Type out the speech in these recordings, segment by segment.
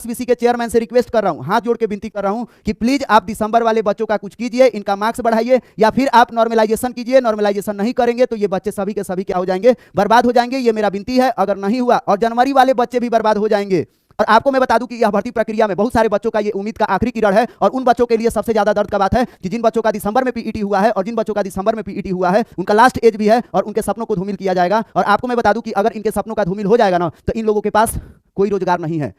CSBC के chairman से request कर रहा हूं, हाथ जोड़ के विनती कर रहा हूं कि प्लीज आप दिसंबर वाले बच्चों का कुछ कीजिए, इनका मार्क्स बढ़ाइए या फिर आप नॉर्मलाइजेशन कीजिए। नॉर्मलाइजेशन नहीं करेंगे तो ये बच्चे सभी के सभी क्या हो जाएंगे, बर्बाद हो जाएंगे। ये मेरा विनती है। अगर नहीं हुआ और जनवरी वाले बच्चे भी बर्बाद हो जाएंगे। और आपको मैं बता दूं कि यह भर्ती प्रक्रिया में बहुत सारे बच्चों का ये उम्मीद का आखिरी किरण है और उन बच्चों के लिए सबसे ज्यादा दर्द का बात है कि जिन बच्चों का दिसंबर में पीईटी हुआ है और जिन बच्चों का दिसंबर में पीईटी हुआ है उनका लास्ट एज भी है और उनके सपनों को धूमिल किया जाएगा। और आपको मैं बता दूं कि अगर इनके सपनों का धूमिल हो जाएगा ना तो इन लोगों के पास कोई रोजगार नहीं है।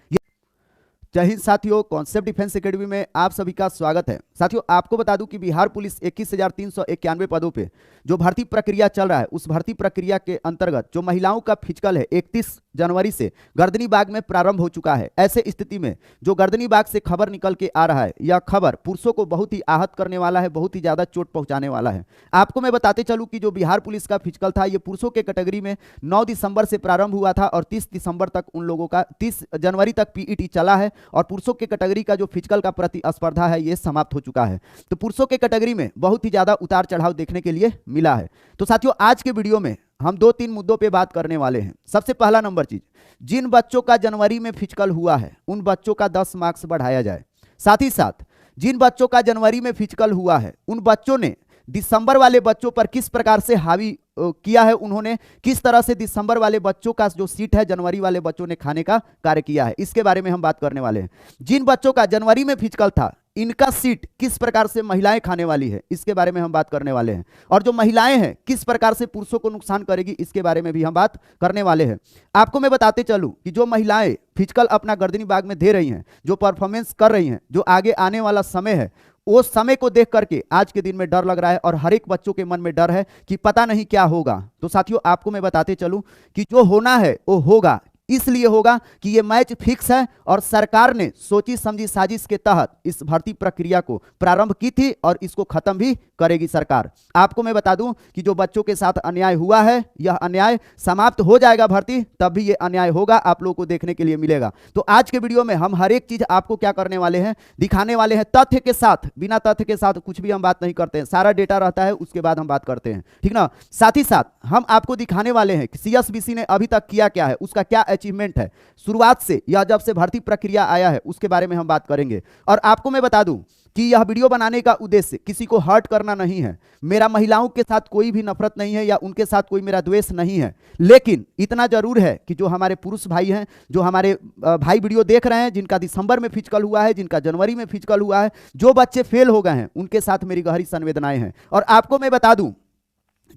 जय हिंद साथियों, कॉन्सेप्ट डिफेंस एकेडमी में आप सभी का स्वागत है। साथियों, आपको बता दूं कि बिहार पुलिस 21,391 पदों पे जो भर्ती प्रक्रिया चल रहा है, उस भर्ती प्रक्रिया के अंतर्गत जो महिलाओं का फिजिकल है 31 जनवरी से गर्दनीबाग में प्रारंभ हो चुका है। ऐसे स्थिति में जो गर्दनीबाग से खबर निकल के आ रहा है, यह खबर पुरुषों को बहुत ही आहत करने वाला है, बहुत ही ज्यादा चोट पहुंचाने वाला है। आपको मैं बताते चलूं कि जो बिहार पुलिस का फिजिकल था, ये पुरुषों के कैटेगरी में 9 दिसंबर से प्रारंभ हुआ था और 30 दिसंबर तक उन लोगों का 30 जनवरी तक पीईटी चला है और पुरुषों के कैटेगरी का जो फिजिकल का प्रतिस्पर्धा है ये समाप्त हो चुका है। तो पुरुषों के कैटेगरी में बहुत ही ज्यादा उतार चढ़ाव देखने के लिए मिला है। तो साथियों, आज के वीडियो में हम 2-3 मुद्दों पे बात करने वाले हैं। सबसे पहला नंबर चीज, जिन बच्चों का जनवरी में फिजिकल हुआ है उन बच्चों का 10 मार्क्स बढ़ाया जाए। साथ ही साथ जिन बच्चों का जनवरी में फिजिकल हुआ है उन बच्चों ने दिसंबर वाले बच्चों पर किस प्रकार से हावी किया है, उन्होंने किस तरह से दिसंबर वाले बच्चों का जो सीट है जनवरी वाले बच्चों ने खाने का कार्य किया है, इसके बारे में हम बात करने वाले हैं। जिन बच्चों का जनवरी में फिजिकल था, इनका सीट किस प्रकार से महिलाएं खाने वाली है, इसके बारे में हम बात करने वाले हैं। और जो महिलाएं हैं किस प्रकार से पुरुषों को नुकसान करेगी, इसके बारे में भी हम बात करने वाले हैं। आपको मैं बताते चलूं कि जो महिलाएं फिजिकल अपना गर्दनीबाग में दे रही हैं, जो परफॉर्मेंस कर रही हैं, जो आगे आने वाला समय है, वो समय को देख करके आज के दिन में डर लग रहा है और हर एक बच्चों के मन में डर है कि पता नहीं क्या होगा। तो साथियों, आपको मैं बताते चलूं कि जो होना है वो होगा। इसलिए होगा कि ये मैच फिक्स है और सरकार ने सोची समझी साजिश के तहत इस भर्ती प्रक्रिया को प्रारंभ की थी और इसको खत्म भी करेगी सरकार। आपको मैं बता दूं कि जो बच्चों के साथ अन्याय हुआ है, यह अन्याय समाप्त हो जाएगा भर्ती, तब भी ये अन्याय होगा, आप लोगों को देखने के लिए मिलेगा। तो आज के वीडियो में हम हर एक चीज आपको क्या करने वाले हैं, दिखाने वाले हैं तथ्य के साथ। बिना तथ्य के साथ कुछ भी हम बात नहीं करते हैं, सारा डेटा रहता है, उसके बाद हम बात करते हैं, ठीक ना। साथ ही साथ हम आपको दिखाने वाले हैं कि सीएसबीसी ने अभी तक किया क्या है, उसका क्या अचीवमेंट है शुरुआत से या जब से भर्ती प्रक्रिया आया है, उसके बारे में हम बात करेंगे। और आपको मैं बता दूं कि यह वीडियो बनाने का उद्देश्य किसी को हर्ट करना नहीं है। मेरा महिलाओं के साथ कोई भी नफरत नहीं है या उनके साथ कोई मेरा द्वेष नहीं है, लेकिन इतना जरूर है कि जो हमारे पुरुष भाई हैं, जो हमारे भाई वीडियो देख रहे हैं, जिनका दिसंबर में फिजिकल हुआ है, जिनका जनवरी में फिजिकल हुआ है, जो बच्चे फेल हो गए हैं, उनके साथ मेरी गहरी संवेदनाएं हैं। और आपको मैं बता दूं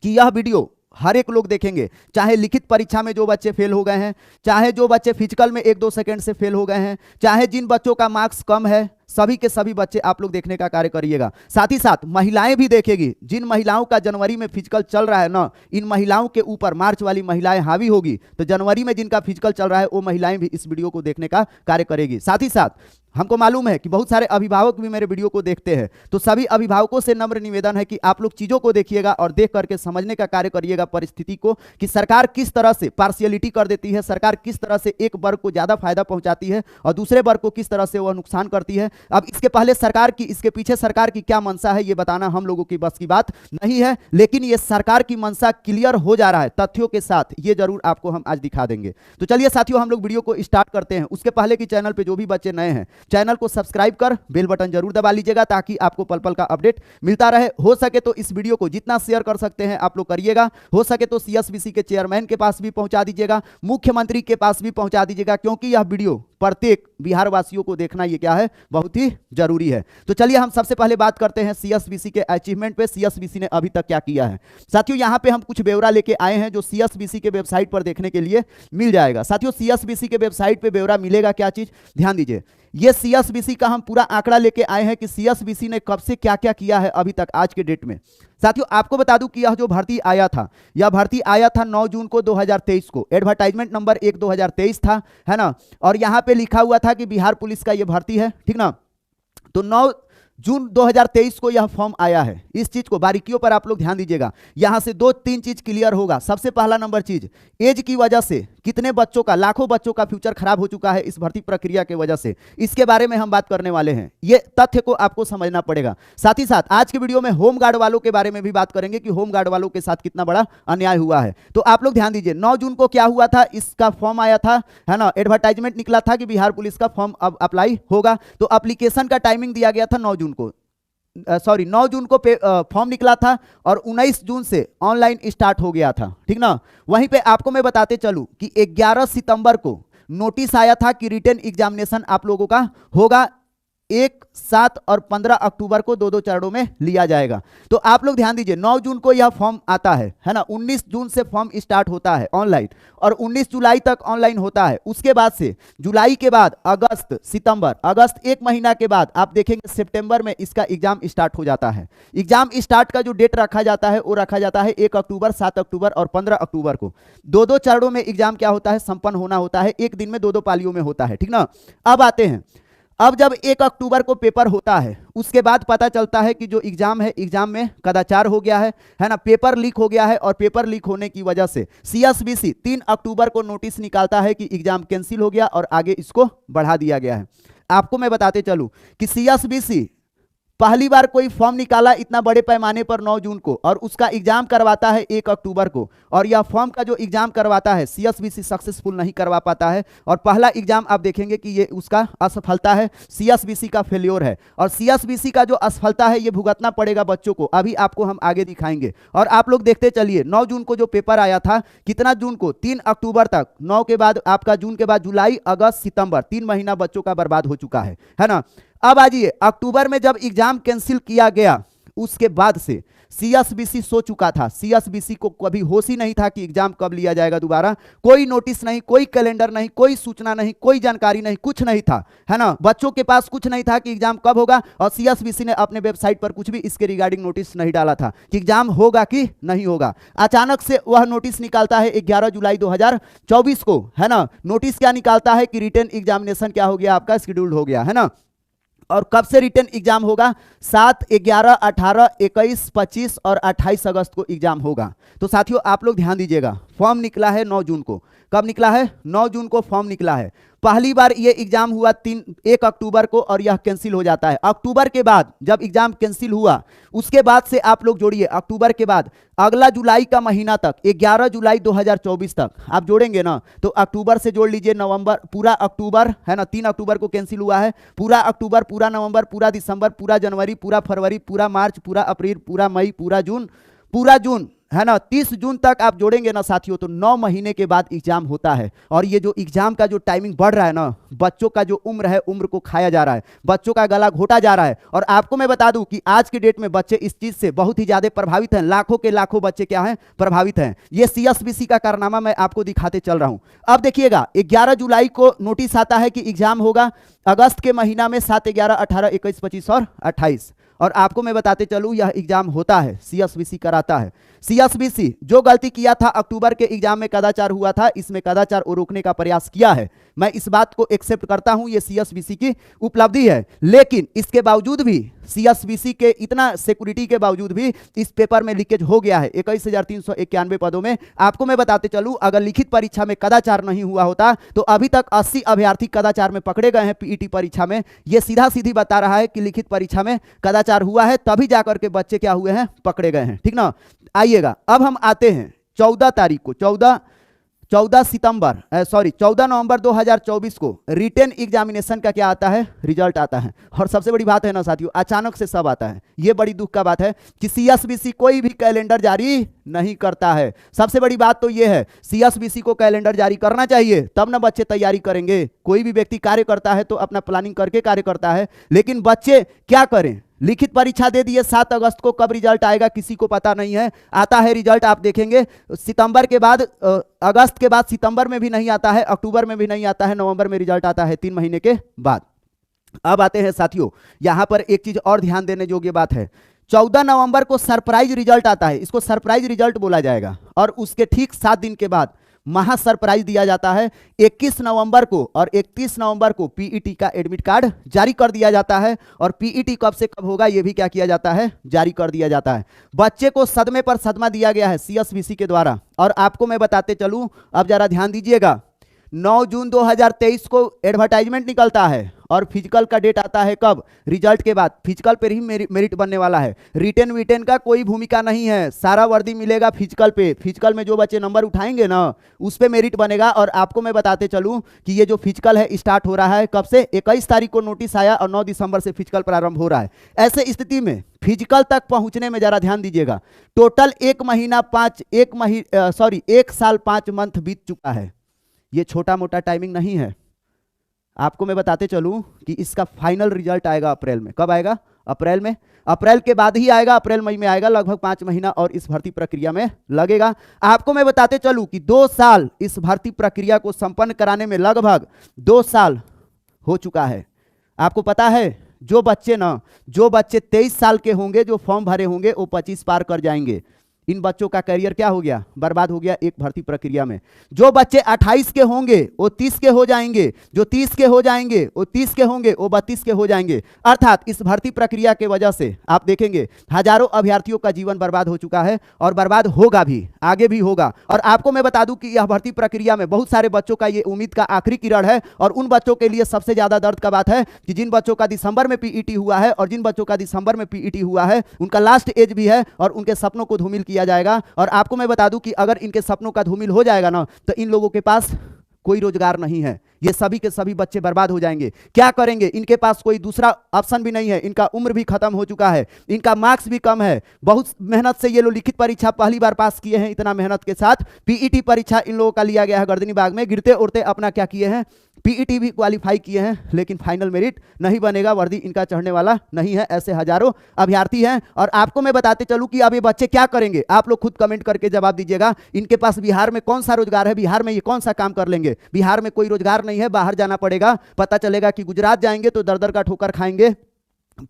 कि यह वीडियो हर एक लोग देखेंगे, चाहे लिखित परीक्षा में जो बच्चे फेल हो गए हैं, चाहे जो बच्चे फिजिकल में 1-2 सेकंड से फेल हो गए हैं, चाहे जिन बच्चों का मार्क्स कम है, सभी के सभी बच्चे आप लोग देखने का कार्य करिएगा। साथ ही साथ महिलाएं भी देखेगी। जिन महिलाओं का जनवरी में फिजिकल चल रहा है ना, इन महिलाओं के ऊपर मार्च वाली महिलाएं हावी होगी, तो जनवरी में जिनका फिजिकल चल रहा है वो महिलाएं भी इस वीडियो को देखने का कार्य करेगी। साथ ही साथ हमको मालूम है कि बहुत सारे अभिभावक भी मेरे वीडियो को देखते हैं, तो सभी अभिभावकों से नम्र निवेदन है कि आप लोग चीजों को देखिएगा और देख करके समझने का कार्य करिएगा परिस्थिति को, कि सरकार किस तरह से पार्शियलिटी कर देती है, सरकार किस तरह से एक वर्ग को ज्यादा फायदा पहुंचाती है और दूसरे वर्ग को किस तरह से वह नुकसान करती है। अब इसके पहले सरकार की, इसके पीछे सरकार की क्या मंशा है, ये बताना हम लोगों की बस की बात नहीं है, लेकिन ये सरकार की मंशा क्लियर हो जा रहा है तथ्यों के साथ, ये जरूर आपको हम आज दिखा देंगे। तो चलिए साथियों, हम लोग वीडियो को स्टार्ट करते हैं। उसके पहले की चैनल पे जो भी बच्चे नए हैं, चैनल को सब्सक्राइब कर बेल बटन जरूर दबा लीजिएगा ताकि आपको पल पल का अपडेट मिलता रहे। हो सके तो इस वीडियो को जितना शेयर कर सकते हैं आप लोग करिएगा। हो सके तो सीएसबीसी के चेयरमैन के पास भी पहुंचा दीजिएगा, मुख्यमंत्री के पास भी पहुंचा दीजिएगा, क्योंकि यह वीडियो प्रत्येक बिहार वासियों को देखना ये क्या है, बहुत ही जरूरी है। तो चलिए हम सबसे पहले बात करते हैं सीएसबीसी के अचीवमेंट पे, सीएसबीसी ने अभी तक क्या किया है। साथियों, यहां पे हम कुछ ब्यौरा लेके आए हैं जो सीएसबीसी के वेबसाइट पर देखने के लिए मिल जाएगा। साथियों, सीएसबीसी के वेबसाइट पे ब्यौरा मिलेगा, क्या चीज, ध्यान दीजिए। ये सीएसबीसी का हम पूरा आंकड़ा लेके आए हैं कि सीएसबीसी ने कब से क्या क्या किया है अभी तक आज के डेट में। साथियों, आपको बता दूं कि यह जो भर्ती आया था, यह भर्ती आया था 9 जून को 2023 को। एडवर्टाइजमेंट नंबर 1 2023 था, है ना। और यहां पे लिखा हुआ था कि बिहार पुलिस का यह भर्ती है, ठीक ना। तो 9 जून 2023 को यह फॉर्म आया है। इस चीज को बारीकियों पर आप लोग ध्यान दीजिएगा, यहां से 2-3 चीज क्लियर होगा। सबसे पहला नंबर चीज, एज की वजह से कितने बच्चों का, लाखों बच्चों का फ्यूचर खराब हो चुका है इस भर्ती प्रक्रिया की वजह से, इसके बारे में हम बात करने वाले हैं। ये तथ्य को आपको समझना पड़ेगा। साथ ही साथ आज के वीडियो में होमगार्ड वालों के बारे में भी बात करेंगे कि होमगार्ड वालों के साथ कितना बड़ा अन्याय हुआ है। तो आप लोग ध्यान दीजिए, 9 जून को क्या हुआ था, इसका फॉर्म आया था, है ना, एडवर्टाइजमेंट निकला था कि बिहार पुलिस का फॉर्म अब अप्लाई होगा। तो एप्लीकेशन का टाइमिंग दिया गया था 9 जून को, 9 जून को फॉर्म निकला था और 19 जून से ऑनलाइन स्टार्ट हो गया था, ठीक ना। वहीं पे आपको मैं बताते चलूं कि 11 सितंबर को नोटिस आया था कि रिटन एग्जामिनेशन आप लोगों का होगा, 1, 7 और 15 अक्टूबर को 2-2 चरणों में लिया जाएगा। तो आप लोग ध्यान दीजिए, 9 जून को यह फॉर्म आता है ना, 19 जून से फॉर्म स्टार्ट होता है ऑनलाइन और 19 जुलाई तक ऑनलाइन होता है। उसके बाद से जुलाई के बाद अगस्त, सितंबर, अगस्त 1 महीना के बाद आप देखेंगे सितंबर में इसका एग्जाम स्टार्ट हो जाता है। एग्जाम स्टार्ट का जो डेट रखा जाता है वो रखा जाता है 1 अक्टूबर, 7 अक्टूबर और 15 अक्टूबर को। 2-2 चरणों में एग्जाम क्या होता है, संपन्न होना होता है, एक दिन में 2-2 पालियों में होता है, ठीक ना। अब आते हैं, अब जब 1 अक्टूबर को पेपर होता है उसके बाद पता चलता है कि जो एग्जाम है, एग्जाम में कदाचार हो गया है ना, पेपर लीक हो गया है और पेपर लीक होने की वजह से सीएसबीसी 3 अक्टूबर को नोटिस निकालता है कि एग्जाम कैंसिल हो गया और आगे इसको बढ़ा दिया गया है। आपको मैं बताते चलूं कि सीएसबीसी पहली बार कोई फॉर्म निकाला इतना बड़े पैमाने पर 9 जून को और उसका एग्जाम करवाता है 1 अक्टूबर को, और यह फॉर्म का जो एग्जाम करवाता है सीएसबीसी सक्सेसफुल नहीं करवा पाता है और पहला एग्जाम आप देखेंगे कि ये उसका असफलता है, सीएसबीसी का फेल्योर है और सीएसबीसी का जो असफलता है ये भुगतना पड़ेगा बच्चों को, अभी आपको हम आगे दिखाएंगे। और आप लोग देखते चलिए, 9 जून को जो पेपर आया था, कितना जून को, 3 अक्टूबर तक, 9 के बाद आपका जून के बाद जुलाई, अगस्त, सितंबर, 3 महीना बच्चों का बर्बाद हो चुका है ना। अब आ जाइए, अक्टूबर में जब एग्जाम कैंसिल किया गया उसके बाद से सीएसबीसी सो चुका था, सीएसबीसी को कभी होश ही नहीं था कि एग्जाम कब लिया जाएगा दोबारा, कोई नोटिस नहीं, कोई कैलेंडर नहीं, कोई सूचना नहीं, कोई जानकारी नहीं, कुछ नहीं था, है ना, बच्चों के पास कुछ नहीं था कि एग्जाम कब होगा और सीएसबीसी ने अपने वेबसाइट पर कुछ भी इसके रिगार्डिंग नोटिस नहीं डाला था कि एग्जाम होगा कि नहीं होगा। अचानक से वह नोटिस निकालता है 11 जुलाई 2024 को, है ना। नोटिस क्या निकालता है कि रिटन एग्जामिनेशन क्या हो गया, आपका शेड्यूल्ड हो गया, है ना। और कब से रिटन एग्जाम होगा, 7, 11, 18, 21, 25 और 28 अगस्त को एग्जाम होगा। तो साथियों आप लोग ध्यान दीजिएगा, फॉर्म निकला है 9 जून को, कब निकला है, 9 जून को फॉर्म निकला है। पहली बार ये एग्जाम हुआ 1 अक्टूबर को और यह कैंसिल हो जाता है। अक्टूबर के बाद जब एग्जाम कैंसिल हुआ उसके बाद से आप लोग जोड़िए, अक्टूबर के बाद अगला जुलाई का महीना तक, 11 जुलाई 2024 तक आप जोड़ेंगे ना, तो अक्टूबर से जोड़ लीजिए नवंबर, पूरा अक्टूबर, है ना, 3 अक्टूबर को कैंसिल हुआ है, पूरा अक्टूबर, पूरा नवंबर, पूरा दिसंबर, पूरा जनवरी, पूरा फरवरी, पूरा मार्च, पूरा अप्रैल, पूरा मई, पूरा जून, है ना, 30 जून तक आप जोड़ेंगे ना साथियों, तो 9 महीने के बाद एग्जाम होता है। और ये जो एग्जाम का जो टाइमिंग बढ़ रहा है ना, बच्चों का जो उम्र है, उम्र को खाया जा रहा है, बच्चों का गला घोटा जा रहा है। और आपको मैं बता दूं कि आज की डेट में बच्चे इस चीज से बहुत ही ज्यादा प्रभावित हैं, लाखों के लाखों बच्चे क्या हैं, प्रभावित हैं। ये सीएसबीसी का कारनामा मैं आपको दिखाते चल रहा हूं। अब देखिएगा, 11 जुलाई को नोटिस आता है कि एग्जाम होगा अगस्त के महीना में, 7, 11, 18, 21, 25 और 28। और आपको मैं बताते चलूं यह एग्जाम होता है, सीएसबीसी कराता है। सीएसबीसी जो गलती किया था अक्टूबर के एग्जाम में, कदाचार हुआ था, इसमें कदाचार रोकने का प्रयास किया है, मैं इस बात को एक्सेप्ट करता हूं, ये सीएसबीसी की उपलब्धि है। लेकिन इसके बावजूद भी, सीएसबीसी के इतना सिक्योरिटी के बावजूद भी इस पेपर में लीकेज हो गया है 21,391 पदों में। आपको मैं बताते चलूं, अगर लिखित परीक्षा में कदाचार नहीं हुआ होता तो अभी तक 80 अभ्यर्थी कदाचार में पकड़े गए हैं पीईटी परीक्षा में। यह सीधा सीधी बता रहा है कि लिखित परीक्षा में कदाचार हुआ है, तभी जाकर के बच्चे क्या हुए हैं, पकड़े गए हैं, ठीक ना। आइएगा, अब हम आते हैं 14 तारीख को, 14 नवंबर 2024 को रिटन एग्जामिनेशन का क्या आता है, रिजल्ट आता है। और सबसे बड़ी बात है ना साथियों, अचानक से सब आता है, ये बड़ी दुख का बात है कि सीएसबीसी कोई भी कैलेंडर जारी नहीं करता है। सबसे बड़ी बात तो ये है, सीएसबीसी को कैलेंडर जारी करना चाहिए, तब ना बच्चे तैयारी करेंगे। कोई भी व्यक्ति कार्य करता है तो अपना प्लानिंग करके कार्य करता है, लेकिन बच्चे क्या करें, लिखित परीक्षा दे दिए, 7 अगस्त को कब रिजल्ट आएगा किसी को पता नहीं है। आता है रिजल्ट, आप देखेंगे सितंबर के बाद, अगस्त के बाद सितंबर में भी नहीं आता है, अक्टूबर में भी नहीं आता है, नवंबर में रिजल्ट आता है 3 महीने के बाद। अब आते हैं साथियों, यहां पर एक चीज और ध्यान देने योग्य बात है, 14 नवंबर को सरप्राइज रिजल्ट आता है, इसको सरप्राइज रिजल्ट बोला जाएगा। और उसके ठीक 7 दिन के बाद महा सरप्राइज दिया जाता है। 21 नवंबर को और 31 नवंबर को पीईटी का एडमिट कार्ड जारी कर दिया जाता है और पीईटी कब से कब होगा ये भी क्या किया जाता है, जारी कर दिया जाता है। बच्चे को सदमे पर सदमा दिया गया है सीएसबीसी के द्वारा। और आपको मैं बताते चलूं, अब जरा ध्यान दीजिएगा, 9 जून 2023 को एडवर्टाइजमेंट निकलता है और फिजिकल का डेट आता है कब, रिजल्ट के बाद। फिजिकल पर ही मेरिट बनने वाला है, रिटेन विटेन का कोई भूमिका नहीं है, सारा वर्दी मिलेगा फिजिकल पे। फिजिकल में जो बच्चे नंबर उठाएंगे ना उस पे मेरिट बनेगा। और आपको मैं बताते चलूं कि ये जो फिजिकल है स्टार्ट हो रहा है कब से, 21 तारीख को नोटिस आया और 9 दिसंबर से फिजिकल प्रारंभ हो रहा है। ऐसे स्थिति में फिजिकल तक पहुंचने में जरा ध्यान दीजिएगा, टोटल 1 साल 5 मंथ बीत चुका है। ये छोटा मोटा टाइमिंग नहीं है। आपको मैं बताते चलूं कि इसका फाइनल रिजल्ट आएगा अप्रैल में। कब आएगा, अप्रैल में। अप्रैल के बाद ही आएगा, अप्रैल मई में आएगा। लगभग 5 महीना और इस भर्ती प्रक्रिया में लगेगा। आपको मैं बताते चलूं कि 2 साल इस भर्ती प्रक्रिया को संपन्न कराने में लगभग 2 साल हो चुका है। आपको पता है जो बच्चे 23 साल के होंगे, जो फॉर्म भरे होंगे, वो 25 पार कर जाएंगे। इन बच्चों का करियर क्या हो गया, बर्बाद हो गया एक भर्ती प्रक्रिया में। जो बच्चे 28 के होंगे वो 30 के हो जाएंगे, जो 30 के हो जाएंगे वो 30 के होंगे, वो 32 के हो जाएंगे। अर्थात इस भर्ती प्रक्रिया के वजह से आप देखेंगे हजारों अभ्यर्थियों का जीवन बर्बाद हो चुका है और बर्बाद होगा भी, आगे भी होगा। और आपको मैं बता दूं कि यह भर्ती प्रक्रिया में बहुत सारे बच्चों का ये उम्मीद का आखिरी किरण है। और उन बच्चों के लिए सबसे ज्यादा दर्द का बात है कि जिन बच्चों का दिसंबर में पीईटी हुआ है और जिन बच्चों का दिसंबर में पीईटी हुआ है उनका लास्ट एज भी है और उनके सपनों को धूमिल किया जाएगा। और आपको मैं बता दूं कि अगर इनके सपनों का धूमिल हो जाएगा ना तो इन लोगों के पास कोई रोजगार नहीं है। ये सभी के सभी बच्चे बर्बाद हो जाएंगे। क्या करेंगे, इनके पास कोई दूसरा ऑप्शन भी नहीं है। इनका उम्र भी खत्म हो चुका है, इनका मार्क्स भी कम है। बहुत मेहनत से ये लोग लिखित परीक्षा पहली बार पास किए हैं। इतना मेहनत के साथ पीईटी परीक्षा इन लोगों का लिया गया है गर्दनी बाग में, गिरते उड़ते अपना क्या किए हैं, पीईटी भी क्वालिफाई किए हैं, लेकिन फाइनल मेरिट नहीं बनेगा, वर्दी इनका चढ़ने वाला नहीं है। ऐसे हजारों अभ्यर्थी हैं। और आपको मैं बताते चलूं कि अब ये बच्चे क्या करेंगे, आप लोग खुद कमेंट करके जवाब दीजिएगा। इनके पास बिहार में कौन सा रोजगार है, बिहार में ये कौन सा काम कर लेंगे। बिहार में कोई रोजगार नहीं है, बाहर जाना पड़ेगा। पता चलेगा कि गुजरात जाएंगे तो दर दर का ठोकर खाएंगे,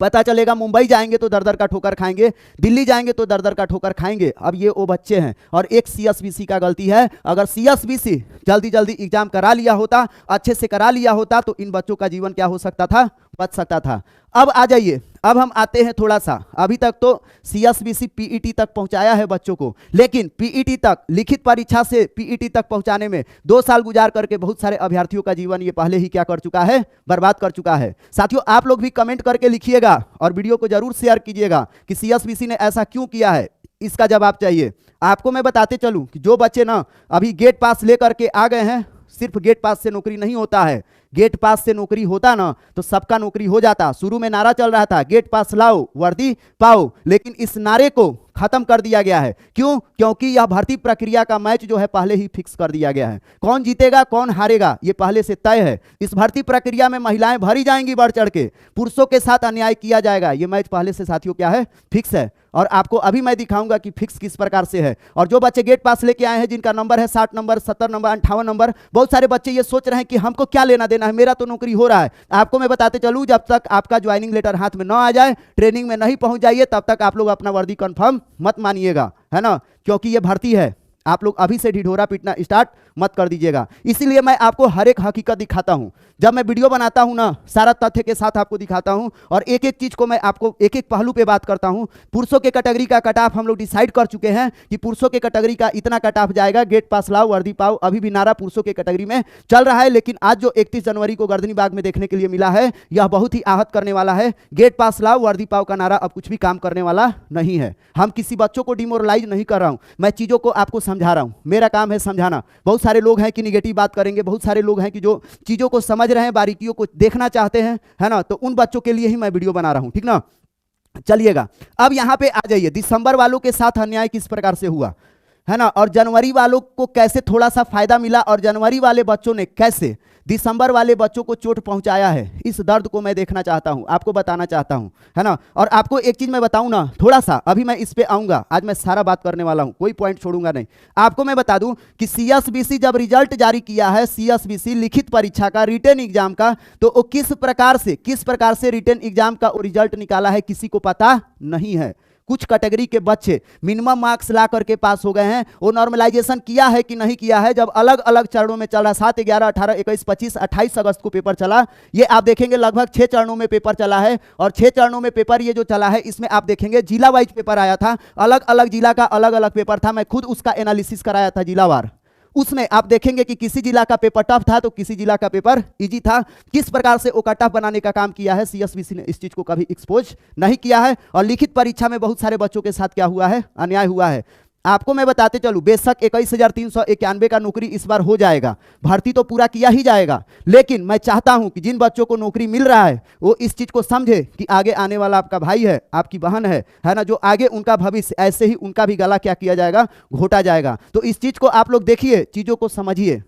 पता चलेगा मुंबई जाएंगे तो दर दर का ठोकर खाएंगे, दिल्ली जाएंगे तो दर दर का ठोकर खाएंगे। अब ये वो बच्चे हैं। और एक सीएसबीसी का गलती है, अगर सीएसबीसी जल्दी जल्दी एग्जाम करा लिया होता, अच्छे से करा लिया होता तो इन बच्चों का जीवन क्या हो सकता था, बच सकता था। अब आ जाइए, अब हम आते हैं थोड़ा सा, अभी तक तो सीएसबीसी पीईटी तक पहुंचाया है बच्चों को, लेकिन पीईटी तक, लिखित परीक्षा से पीईटी तक पहुंचाने में 2 साल गुजार करके बहुत सारे अभ्यर्थियों का जीवन ये पहले ही क्या कर चुका है, बर्बाद कर चुका है। साथियों आप लोग भी कमेंट करके लिखिएगा और वीडियो को जरूर शेयर कीजिएगा कि सीएसबीसी ने ऐसा क्यों किया है, इसका जवाब चाहिए। आपको मैं बताते चलूं कि जो बच्चे ना अभी गेट पास लेकर के आ गए हैं, सिर्फ गेट पास से नौकरी नहीं होता है। गेट पास से नौकरी होता ना तो सबका नौकरी हो जाता। शुरू में नारा चल रहा था गेट पास लाओ वर्दी पाओ, लेकिन इस नारे को खत्म कर दिया गया है। क्यों? क्योंकि यह भर्ती प्रक्रिया का मैच जो है पहले ही फिक्स कर दिया गया है। कौन जीतेगा कौन हारेगा ये पहले से तय है। इस भर्ती प्रक्रिया में महिलाएं भरी जाएंगी बढ़ चढ़ के, पुरुषों के साथ अन्याय किया जाएगा, ये मैच पहले से साथियों क्या है, फिक्स है। और आपको अभी मैं दिखाऊंगा कि फिक्स किस प्रकार से है। और जो बच्चे गेट पास लेके आए हैं जिनका नंबर है 60 नंबर 70 नंबर 58 नंबर, बहुत सारे बच्चे ये सोच रहे हैं कि हमको क्या लेना देना है, मेरा तो नौकरी हो रहा है। आपको मैं बताते चलूं जब तक आपका ज्वाइनिंग लेटर हाथ में न आ जाए, ट्रेनिंग में नहीं पहुंच जाइए, तब तक आप लोग अपना वर्दी कंफर्म मत मानिएगा, है ना, क्योंकि ये भर्ती है। आप लोग अभी से ढिढोरा पीटना स्टार्ट मत कर दीजिएगा। इसीलिए मैं आपको हर एक हकीकत दिखाता हूं। जब मैं वीडियो बनाता हूं ना, सारा तथ्य के साथ आपको दिखाता हूं और एक एक चीज को मैं आपको एक एक पहलू पे बात करता हूं। पुरुषों के कैटेगरी का कट ऑफ हम लोग डिसाइड कर चुके हैं कि पुरुषों के कैटेगरी का इतना कट ऑफ जाएगा, गेट पास लाओ वर्दी पाओ। अभी भी नारा पुरुषों के कैटेगरी में चल रहा है, लेकिन आज जो 31 जनवरी को गर्दनी बाग में देखने के लिए मिला है यह बहुत ही आहत करने वाला है। गेट पास लाओ वर्दी पाओ का नारा अब कुछ भी काम करने वाला नहीं है। हम किसी बच्चों को डिमोरलाइज नहीं कर रहा हूं, मैं चीजों को आपको समझा रहा हूं, मेरा काम है समझाना। बहुत सारे लोग हैं कि निगेटिव बात करेंगे, बहुत सारे लोग हैं कि जो चीजों को समझ रहे हैं, बारीकियों को देखना चाहते हैं, है ना, तो उन बच्चों के लिए ही मैं वीडियो बना रहा हूं, ठीक ना। चलिएगा अब यहां पे आ जाइए, दिसंबर वालों के साथ अन्याय किस प्रकार से हुआ, है ना, और जनवरी वालों को कैसे थोड़ा सा फायदा मिला और जनवरी वाले बच्चों ने कैसे दिसंबर वाले बच्चों को चोट पहुंचाया है। इस दर्द को मैं देखना चाहता हूं, आपको बताना चाहता हूं, है ना। और आपको एक चीज मैं बताऊं ना, थोड़ा सा अभी मैं इस पे आऊंगा, आज मैं सारा बात करने वाला हूं, कोई पॉइंट छोड़ूंगा नहीं। आपको मैं बता दूं कि सीएसबीसी जब रिजल्ट जारी किया है, सीएसबीसी लिखित परीक्षा का, रिटन एग्जाम का, तो वो किस प्रकार से रिटन एग्जाम का रिजल्ट निकाला है किसी को पता नहीं है। कुछ कैटेगरी के बच्चे मिनिमम मार्क्स ला करके पास हो गए हैं। वो नॉर्मलाइजेशन किया है कि नहीं किया है, जब अलग अलग चरणों में चल रहा, 7, 11, 18, 21, 25, 28 अगस्त को पेपर चला। ये आप देखेंगे लगभग 6 चरणों में पेपर चला है, और 6 चरणों में पेपर ये जो चला है इसमें आप देखेंगे जिला वाइज पेपर आया था, अलग अलग जिला का अलग अलग पेपर था। मैं खुद उसका एनालिसिस कराया था जिलावार। उसमें आप देखेंगे कि किसी जिला का पेपर टफ था तो किसी जिला का पेपर इजी था। किस प्रकार से ओका टफ बनाने का काम किया है, सीएसबीसी ने इस चीज को कभी एक्सपोज नहीं किया है। और लिखित परीक्षा में बहुत सारे बच्चों के साथ क्या हुआ है, अन्याय हुआ है। आपको मैं बताते चलूं, बेशक 21,391 का नौकरी इस बार हो जाएगा, भर्ती तो पूरा किया ही जाएगा, लेकिन मैं चाहता हूं कि जिन बच्चों को नौकरी मिल रहा है वो इस चीज को समझे कि आगे आने वाला आपका भाई है, आपकी बहन है ना, जो आगे उनका भविष्य, ऐसे ही उनका भी गला क्या किया जाएगा, घोटा जाएगा। तो इस चीज को आप लोग देखिए, चीजों को समझिए।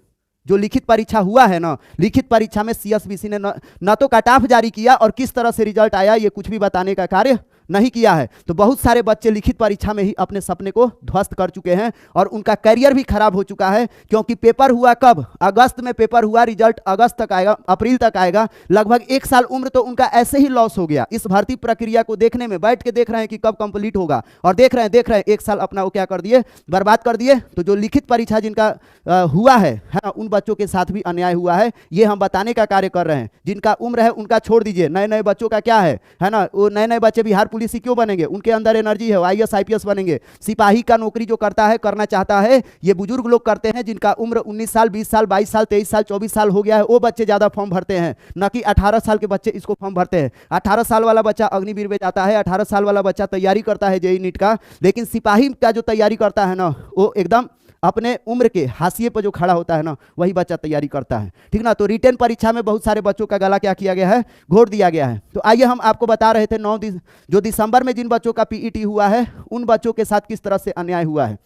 जो लिखित परीक्षा हुआ है ना, लिखित परीक्षा में सीएसबीसी ने न तो कट ऑफ जारी किया और किस तरह से रिजल्ट आया ये कुछ भी बताने का कार्य नहीं किया है। तो बहुत सारे बच्चे लिखित परीक्षा में ही अपने सपने को ध्वस्त कर चुके हैं और उनका करियर भी खराब हो चुका है, क्योंकि पेपर हुआ कब, अगस्त में पेपर हुआ, रिजल्ट अगस्त तक आएगा, अप्रैल तक आएगा, लगभग 1 साल उम्र तो उनका ऐसे ही लॉस हो गया। इस भर्ती प्रक्रिया को देखने में बैठ के देख रहे हैं कि कब कंप्लीट होगा, और देख रहे हैं 1 साल अपना वो क्या कर दिए, बर्बाद कर दिए। तो जो लिखित परीक्षा जिनका हुआ है ना, उन बच्चों के साथ भी अन्याय हुआ है, ये हम बताने का कार्य कर रहे हैं। जिनका उम्र है उनका छोड़ दीजिए, नए नए बच्चों का क्या है ना, वो नए नए बच्चे बिहार पुलिस ही क्यों बनेंगे, उनके अंदर एनर्जी है, आईएएस आईपीएस बनेंगे। सिपाही का नौकरी जो करता है, करना चाहता है, ये बुजुर्ग लोग करते हैं जिनका उम्र 19 साल, 20 साल, 22 साल, 23 साल, 24 साल हो गया है, वो बच्चे ज्यादा फॉर्म भरते हैं, न कि 18 साल के बच्चे इसको फॉर्म भरते हैं। 18 साल वाला बच्चा अग्निवीर में जाता है, 18 साल वाला बच्चा तैयारी करता है जेईई नीट का, लेकिन सिपाही का जो तैयारी करता है ना, वो एकदम अपने उम्र के हाशिए पर जो खड़ा होता है ना, वही बच्चा तैयारी करता है, ठीक ना। तो रिटेन परीक्षा में बहुत सारे बच्चों का गला क्या किया गया है, घोट दिया गया है। तो आइए हम आपको बता रहे थे जो दिसंबर में जिन बच्चों का पीईटी हुआ है, उन बच्चों के साथ किस तरह से अन्याय हुआ है।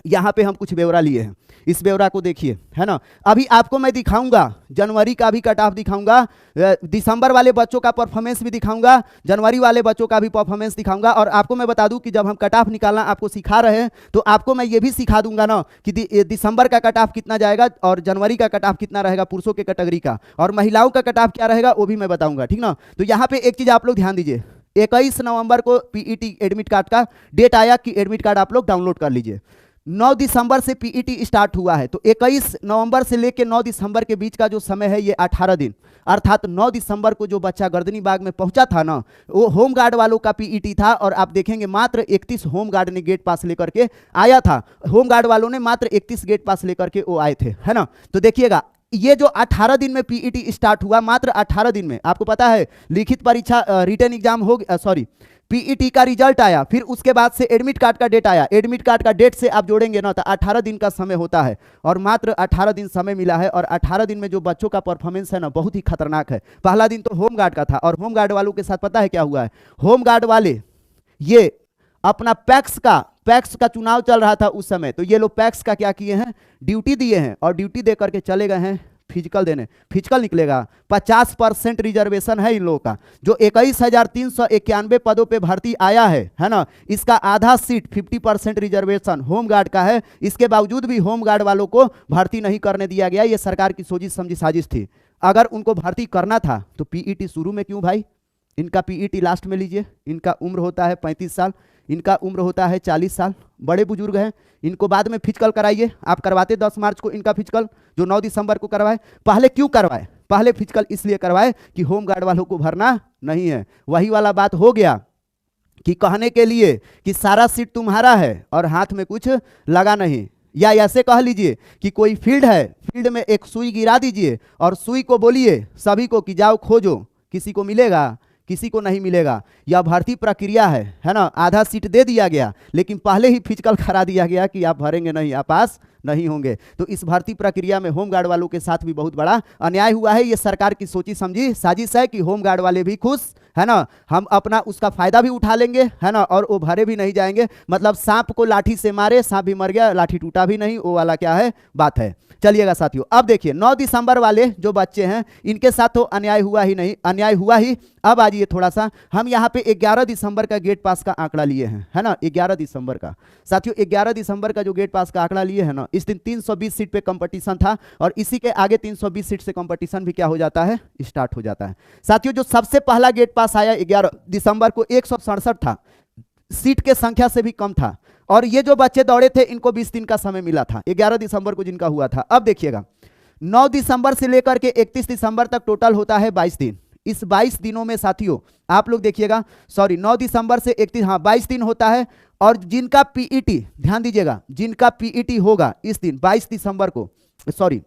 यहाँ पे हम कुछ ब्यौरा लिए हैं, इस ब्यौरा को देखिए, है ना। अभी आपको मैं दिखाऊंगा, जनवरी का भी कट ऑफ दिखाऊंगा, दिसंबर वाले बच्चों का परफॉर्मेंस भी दिखाऊंगा, जनवरी वाले बच्चों का भी परफॉर्मेंस दिखाऊंगा। और आपको मैं बता दूं कि जब हम कट ऑफ निकालना आपको सिखा रहे हैं, तो आपको मैं ये भी सिखा दूंगा ना कि दिसंबर का कट ऑफ कितना जाएगा और जनवरी का कट ऑफ कितना रहेगा पुरुषों के कैटेगरी का, और महिलाओं का कट ऑफ क्या रहेगा वो भी मैं बताऊंगा, ठीक ना। तो यहाँ पे एक चीज आप लोग ध्यान दीजिए, 21 नवंबर को पीईटी एडमिट कार्ड का डेट आया कि एडमिट कार्ड आप लोग डाउनलोड कर लीजिए। 9 दिसंबर से पीईटी स्टार्ट हुआ है, तो 21 नवंबर से लेकर 9 दिसंबर के बीच का जो समय है ये 18 दिन, अर्थात 9 दिसंबर को जो बच्चा गर्दनी बाग में पहुंचा था ना, वो होमगार्ड वालों का पीईटी था। और आप देखेंगे मात्र 31 होमगार्ड ने गेट पास लेकर के आया था, होमगार्ड वालों ने मात्र 31 गेट पास लेकर के वो आए थे, है ना। तो देखिएगा ये जो 18 दिन में पीईटी स्टार्ट हुआ, मात्र 18 दिन में, आपको पता है लिखित परीक्षा रिटन एग्जाम हो, सॉरी पीईटी का रिजल्ट आया, फिर उसके बाद से एडमिट कार्ड का डेट आया, एडमिट कार्ड का डेट से आप जोड़ेंगे ना तो 18 दिन का समय होता है, और मात्र 18 दिन समय मिला है। और 18 दिन में जो बच्चों का परफॉर्मेंस है ना, बहुत ही खतरनाक है। पहला दिन तो होमगार्ड का था, और होमगार्ड वालों के साथ पता है क्या हुआ है, होमगार्ड वाले ये अपना पैक्स का चुनाव चल रहा था उस समय, तो ये लोग पैक्स का क्या किए हैं, ड्यूटी दिए हैं, और ड्यूटी दे करके चले गए हैं फिजिकल देने। फिजिकल निकलेगा 50% रिजर्वेशन है इन लोगों का, जो 21,391 पदों पे भर्ती आया है ना, इसका आधा सीट 50% रिजर्वेशन होमगार्ड का है। इसके बावजूद भी होमगार्ड वालों को भर्ती नहीं करने दिया गया, ये सरकार की सोची समझी साजिश थी। अगर उनको भर्ती करना था तो पीईटी शुरू में क्यों भाई, इनका पीईटी लास्ट में लीजिए, इनका उम्र होता है 35 साल, इनका उम्र होता है 40 साल, बड़े बुजुर्ग हैं, इनको बाद में फिजिकल कराइए। आप करवाते 10 मार्च को इनका फिजिकल, जो 9 दिसंबर को करवाए। पहले क्यों करवाए, पहले फिजिकल इसलिए करवाए कि होमगार्ड वालों को भरना नहीं है। वही वाला बात हो गया कि कहने के लिए कि सारा सीट तुम्हारा है और हाथ में कुछ लगा नहीं, या ऐसे कह लीजिए कि कोई फील्ड है, फील्ड में एक सुई गिरा दीजिए और सुई को बोलिए सभी को कि जाओ खोजो, किसी को मिलेगा, किसी को नहीं मिलेगा। यह भर्ती प्रक्रिया है ना। आधा सीट दे दिया गया, लेकिन पहले ही फिजिकल करा दिया गया कि आप भरेंगे नहीं, आप पास नहीं होंगे। तो इस भर्ती प्रक्रिया में होमगार्ड वालों के साथ भी बहुत बड़ा अन्याय हुआ है। ये सरकार की सोची समझी साजिश है कि होमगार्ड वाले भी खुश, है ना, हम अपना उसका फायदा भी उठा लेंगे, है ना, और वो भरे भी नहीं जाएंगे। मतलब सांप को लाठी से मारे, सांप भी मर गया, लाठी टूटा भी नहीं, वो वाला क्या है बात है। चलिएगा साथियों, अब देखिए 9 दिसंबर वाले जो बच्चे हैं इनके साथ तो अन्याय हुआ ही नहीं, अन्याय हुआ ही। अब आ जाइए थोड़ा सा, हम यहाँ पे 11 दिसंबर का गेट पास का आंकड़ा लिए हैं, है ना। 11 दिसंबर का साथियों, 11 दिसंबर का जो गेट पास का आंकड़ा लिए है ना, इस दिन 320 सीट पे कंपटीशन था, और इसी के आगे 320 सीट से कंपटीशन भी क्या हो जाता है, स्टार्ट हो जाता है। साथियों जो सबसे पहला गेट पास आया 11 दिसंबर को 167 था, सीट के संख्या से भी कम था। और ये जो बच्चे दौड़े थे इनको 20 दिन का समय मिला था, 11 दिसंबर को जिनका हुआ था। अब देखिएगा 9 दिसंबर से लेकर के 31 दिसंबर तक टोटल होता है 22 दिन। इस 22 दिनों में साथियों आप लोग देखिएगा, सॉरी 9 दिसंबर से 31, हाँ 22 दिन होता है। और जिनका पीईटी, ध्यान दीजिएगा, जिनका पीईटी होगा इस दिन 22 दिसंबर को, सॉरी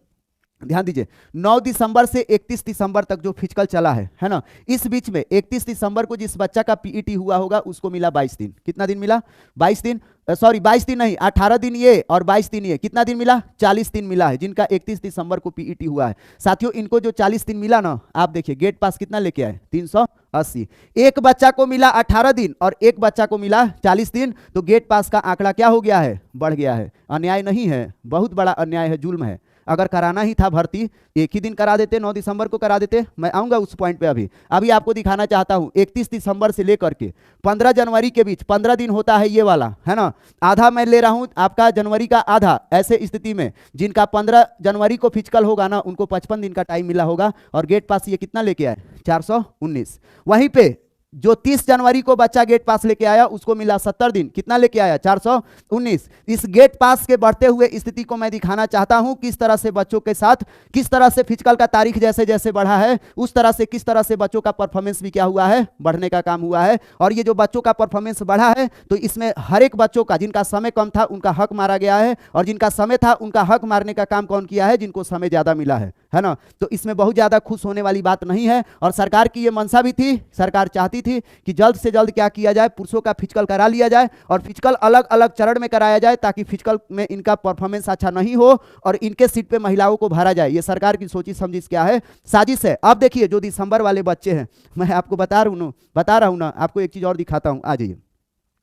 ध्यान दीजिए 9 दिसंबर से 31 दिसंबर तक जो फिजिकल चला है ना, इस बीच में 31 दिसंबर को जिस बच्चा का पीईटी हुआ होगा उसको मिला 22 दिन। कितना दिन मिला? 22 दिन, सॉरी 22 दिन नहीं, 18 दिन ये और 22 दिन ये, कितना दिन मिला? 40 दिन मिला है जिनका 31 दिसंबर को पीईटी हुआ है। साथियों इनको जो 40 दिन मिला ना, आप देखिए गेट पास कितना लेके आए? 380। एक बच्चा को मिला 18 दिन और एक बच्चा को मिला 40 दिन, तो गेट पास का आंकड़ा क्या हो गया है? बढ़ गया है। अन्याय नहीं है, बहुत बड़ा अन्याय है, जुल्म है। अगर कराना ही था भर्ती, एक ही दिन करा देते, 9 दिसंबर को करा देते। मैं आऊंगा उस पॉइंट पे। अभी आपको दिखाना चाहता हूं 31 दिसंबर से लेकर के 15 जनवरी के बीच 15 दिन होता है ये वाला, है ना। आधा मैं ले रहा हूं आपका जनवरी का आधा। ऐसे स्थिति में जिनका 15 जनवरी को फिजिकल होगा ना, उनको 55 दिन का टाइम मिला होगा और गेट पास ये कितना लेके आए? 419। वहीं पे जो 30 जनवरी को बच्चा गेट पास लेके आया उसको मिला 70 दिन, कितना लेके आया? 419। इस गेट पास के बढ़ते हुए स्थिति को मैं दिखाना चाहता हूं, किस तरह से बच्चों के साथ, किस तरह से फिजिकल का तारीख जैसे जैसे बढ़ा है उस तरह से किस तरह से बच्चों का परफॉर्मेंस भी क्या हुआ है? बढ़ने का काम हुआ है। और ये जो बच्चों का परफॉर्मेंस बढ़ा है तो इसमें हर एक बच्चों का, जिनका समय कम था उनका हक मारा गया है, और जिनका समय था उनका हक मारने का काम कौन किया है? जिनको समय ज्यादा मिला है ना। तो इसमें बहुत ज्यादा खुश होने वाली बात नहीं है। और सरकार की ये मंशा भी थी, सरकार चाहती थी कि जल्द से जल्द क्या किया जाए? पुरुषों का फिजिकल करा लिया जाए और फिजिकल अलग अलग चरण में कराया जाए, ताकि फिजिकल में इनका परफॉर्मेंस अच्छा नहीं हो और इनके सीट पे महिलाओं को भरा जाए। ये सरकार की सोची समझी क्या है? साजिश है। अब देखिए जो दिसंबर वाले बच्चे हैं, मैं आपको बता रहा हूं ना, आपको एक चीज और दिखाता हूं। आ जाइए,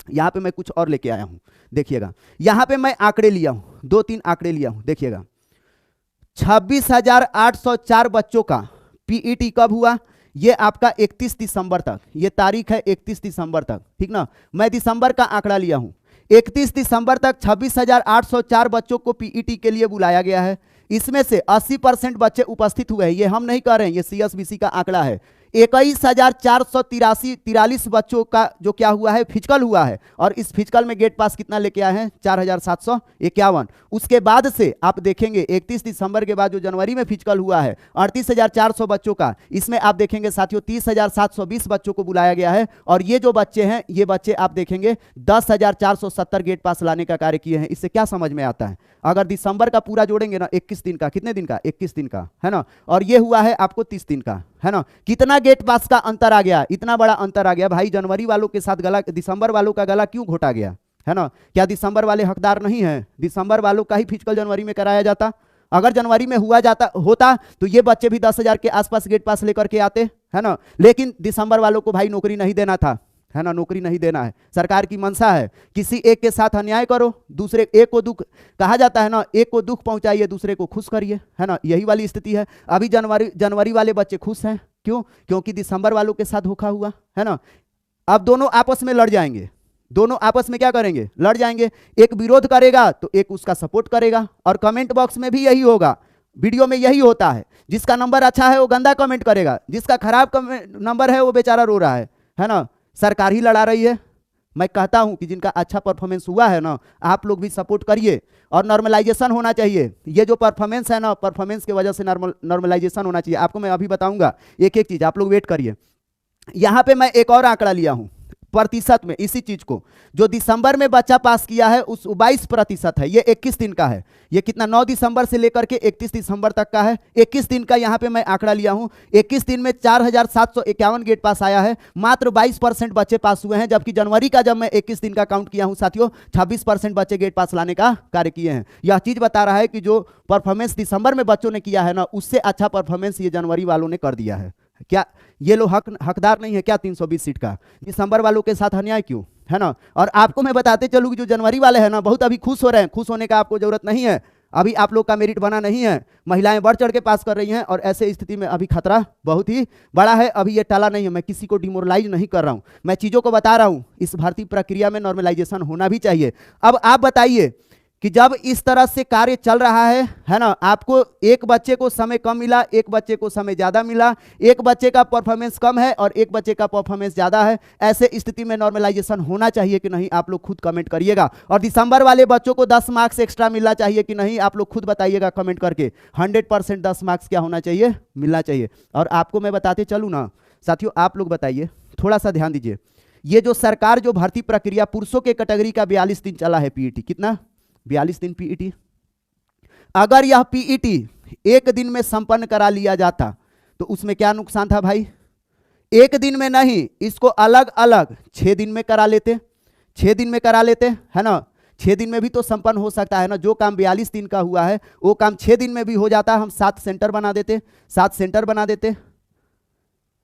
यहां पे मैं कुछ और लेके आया हूं, देखिएगा। यहां पे मैं आंकड़े लिया हूं, 2-3 आंकड़े लिया हूं, देखिएगा। 26,804 बच्चों का पीईटी कब हुआ? ये आपका 31 दिसंबर तक, ये तारीख है 31 दिसंबर तक, ठीक ना। मैं दिसंबर का आंकड़ा लिया हूं। 31 दिसंबर तक 26,804 बच्चों को पीईटी के लिए बुलाया गया है। इसमें से 80% बच्चे उपस्थित हुए हैं। ये हम नहीं कर रहे हैं, ये सीएसबीसी का आंकड़ा है। 21,443 बच्चों का जो क्या हुआ है? फिजिकल हुआ है। और इस फिजिकल में गेट पास कितना लेके आए हैं? 4,751। उसके बाद से आप देखेंगे 31 दिसंबर के बाद जो जनवरी में फिजिकल हुआ है 38,400 बच्चों का, इसमें आप देखेंगे साथियों 30,720 बच्चों को बुलाया गया है। और ये जो बच्चे हैं, ये बच्चे आप देखेंगे 10,470 गेट पास लाने का कार्य किए हैं। इससे क्या समझ में आता है? अगर दिसंबर का पूरा जोड़ेंगे ना, 21 दिन का, कितने दिन का? 21 दिन का, है ना। और ये हुआ है आपको 30 दिन का, है ना। कितना गेट पास का अंतर आ गया? इतना बड़ा अंतर आ गया भाई। जनवरी वालों के साथ गला, दिसंबर वालों का गला क्यों घोटा गया, है ना। क्या दिसंबर वाले हकदार नहीं है? दिसंबर वालों का ही फिजिकल जनवरी में कराया जाता। अगर जनवरी में होता तो ये बच्चे भी 10,000 के आसपास गेट पास लेकर के आते, है ना। लेकिन दिसंबर वालों को भाई नौकरी नहीं देना था, है ना, नौकरी नहीं देना है। सरकार की मंशा है किसी एक के साथ अन्याय करो, दूसरे एक को दुख, कहा जाता है ना, एक को दुख पहुंचाइए दूसरे को खुश करिए, है ना। यही वाली स्थिति है। अभी जनवरी वाले बच्चे खुश हैं, क्यों? क्योंकि दिसंबर वालों के साथ धोखा हुआ, है ना। अब दोनों आपस में लड़ जाएंगे, दोनों आपस में क्या करेंगे? लड़ जाएंगे। एक विरोध करेगा तो एक उसका सपोर्ट करेगा। और कमेंट बॉक्स में भी यही होगा, वीडियो में यही होता है। जिसका नंबर अच्छा है वो गंदा कमेंट करेगा, जिसका खराब नंबर है वो बेचारा रो रहा है ना। सरकार ही लड़ा रही है। मैं कहता हूं कि जिनका अच्छा परफॉर्मेंस हुआ है ना, आप लोग भी सपोर्ट करिए। और नॉर्मलाइजेशन होना चाहिए। ये जो परफॉर्मेंस है ना, परफॉर्मेंस की वजह से नॉर्मलाइजेशन होना चाहिए। आपको मैं अभी बताऊंगा एक एक चीज, आप लोग वेट करिए। यहां पे मैं एक और आंकड़ा लिया हूं प्रतिशत में, इसी चीज को जो दिसंबर में बच्चा पास किया है उस 22% है। ये 21 दिन का है। ये कितना? 9 दिसंबर से लेकर के 31 दिसंबर तक का है। 21 दिन का यहां पे मैं आंकड़ा लिया हूं। 21 दिन में 4,751 गेट पास आया है। मात्र 22% बच्चे पास हुए हैं, जबकि जनवरी का जब मैं 21 दिन का काउंट किया हूं साथियों, 26% बच्चे गेट पास लाने का कार्य किए हैं। यह चीज बता रहा है कि जो परफॉर्मेंस दिसंबर में बच्चों ने किया है ना, उससे अच्छा परफॉर्मेंस ये जनवरी वालों ने कर दिया है। क्या ये लोग हकदार नहीं है क्या 320 सीट का? दिसंबर वालों के साथ अन्याय क्यों, है ना। और आपको मैं बताते चलूं कि जो जनवरी वाले हैं ना, बहुत अभी खुश हो रहे हैं। खुश होने का आपको जरूरत नहीं है। अभी आप लोग का मेरिट बना नहीं है। महिलाएं बढ़ चढ़ के पास कर रही हैं और ऐसे स्थिति में अभी खतरा बहुत ही बड़ा है। अभी ये टाला नहीं है। मैं किसी को डिमोरलाइज नहीं कर रहा हूं, मैं चीजों को बता रहा हूं। इस भर्ती प्रक्रिया में नॉर्मलाइजेशन होना भी चाहिए। अब आप बताइए, कि जब इस तरह से कार्य चल रहा है ना, आपको एक बच्चे को समय कम मिला, एक बच्चे को समय ज्यादा मिला, एक बच्चे का परफॉर्मेंस कम है और एक बच्चे का परफॉर्मेंस ज्यादा है, ऐसे स्थिति में नॉर्मलाइजेशन होना चाहिए कि नहीं, आप लोग खुद कमेंट करिएगा। और दिसंबर वाले बच्चों को 10 मार्क्स एक्स्ट्रा मिलना चाहिए कि नहीं, आप लोग खुद बताइएगा कमेंट करके। 100% 10 मार्क्स क्या होना चाहिए, मिलना चाहिए। और आपको मैं बताते चलूँ ना साथियों, आप लोग बताइए, थोड़ा सा ध्यान दीजिए। ये जो सरकार जो भर्ती प्रक्रिया पुरुषों के कैटेगरी का 42 दिन चला है पीईटी, कितना 42 दिन पीईटी, अगर यह पीईटी एक दिन में संपन्न करा लिया जाता तो उसमें क्या नुकसान था भाई? एक दिन में नहीं, इसको अलग अलग 6 दिन में करा लेते, 6 दिन में करा लेते, है ना। 6 दिन में भी तो संपन्न हो सकता है ना, जो काम 42 दिन का हुआ है वो काम 6 दिन में भी हो जाता। हम 7 सेंटर बना देते, 7 सेंटर बना देते।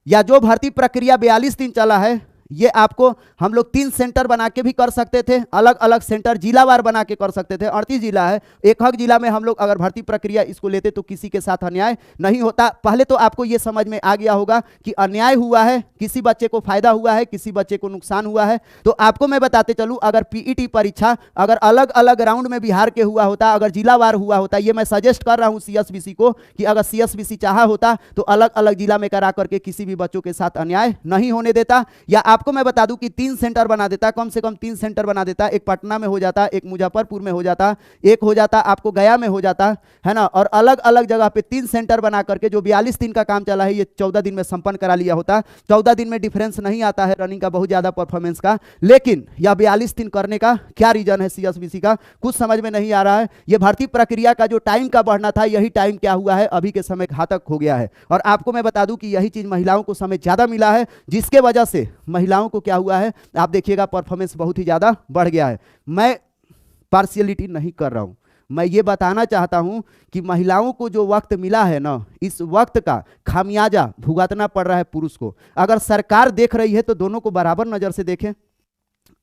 या जो भर्ती प्रक्रिया 42 दिन चला है, ये आपको हम लोग 3 सेंटर बना के भी कर सकते थे, अलग अलग सेंटर जिलावार बना के कर सकते थे। 38 जिला है, एक हक जिला में हम लोग अगर भर्ती प्रक्रिया इसको लेते तो किसी के साथ अन्याय नहीं होता। पहले तो आपको ये समझ में आ गया होगा कि अन्याय हुआ है, किसी बच्चे को फायदा हुआ है, किसी बच्चे को नुकसान हुआ है। तो आपको मैं बताते चलूं, अगर पीईटी परीक्षा अगर अलग अलग राउंड में बिहार के हुआ होता, अगर जिलावार हुआ होता, ये मैं सजेस्ट कर रहा हूं सीएसबीसी को कि अगर सीएसबीसी चाहा होता तो अलग अलग जिला में करा करके किसी भी बच्चों के साथ अन्याय नहीं होने देता। या आपको मैं बता दूं कि 3 सेंटर बना देता, कम से कम 3 सेंटर बना देता। एक पटना में हो जाता, एक मुजफ्फरपुर में हो जाता, एक हो जाता आपको गया में हो जाता, है ना। और अलग अलग जगह पे 3 सेंटर बना करके जो 42 दिन का काम चला है ये 14 दिन में संपन्न करा लिया होता। 14 दिन में डिफरेंस नहीं आता है रनिंग का बहुत ज्यादा परफॉर्मेंस का, लेकिन यह 42 दिन करने का क्या रीजन है सीएसबीसी का, कुछ समझ में नहीं आ रहा है। यह भर्ती प्रक्रिया का जो टाइम का बढ़ना था, यही टाइम क्या हुआ है, अभी के समय घातक हो गया है। और आपको मैं बता दूं कि यही चीज महिलाओं को समय ज्यादा मिला है, जिसके वजह से महिलाओं को क्या हुआ है, आप देखिएगा परफॉर्मेंस बहुत ही ज्यादा बढ़ गया है। मैं पार्शियलिटी नहीं कर रहा हूं, मैं ये बताना चाहता हूं कि महिलाओं को जो वक्त मिला है ना, इस वक्त का खामियाजा भुगतना पड़ रहा है पुरुष को। अगर सरकार देख रही है तो दोनों को बराबर नजर से देखें।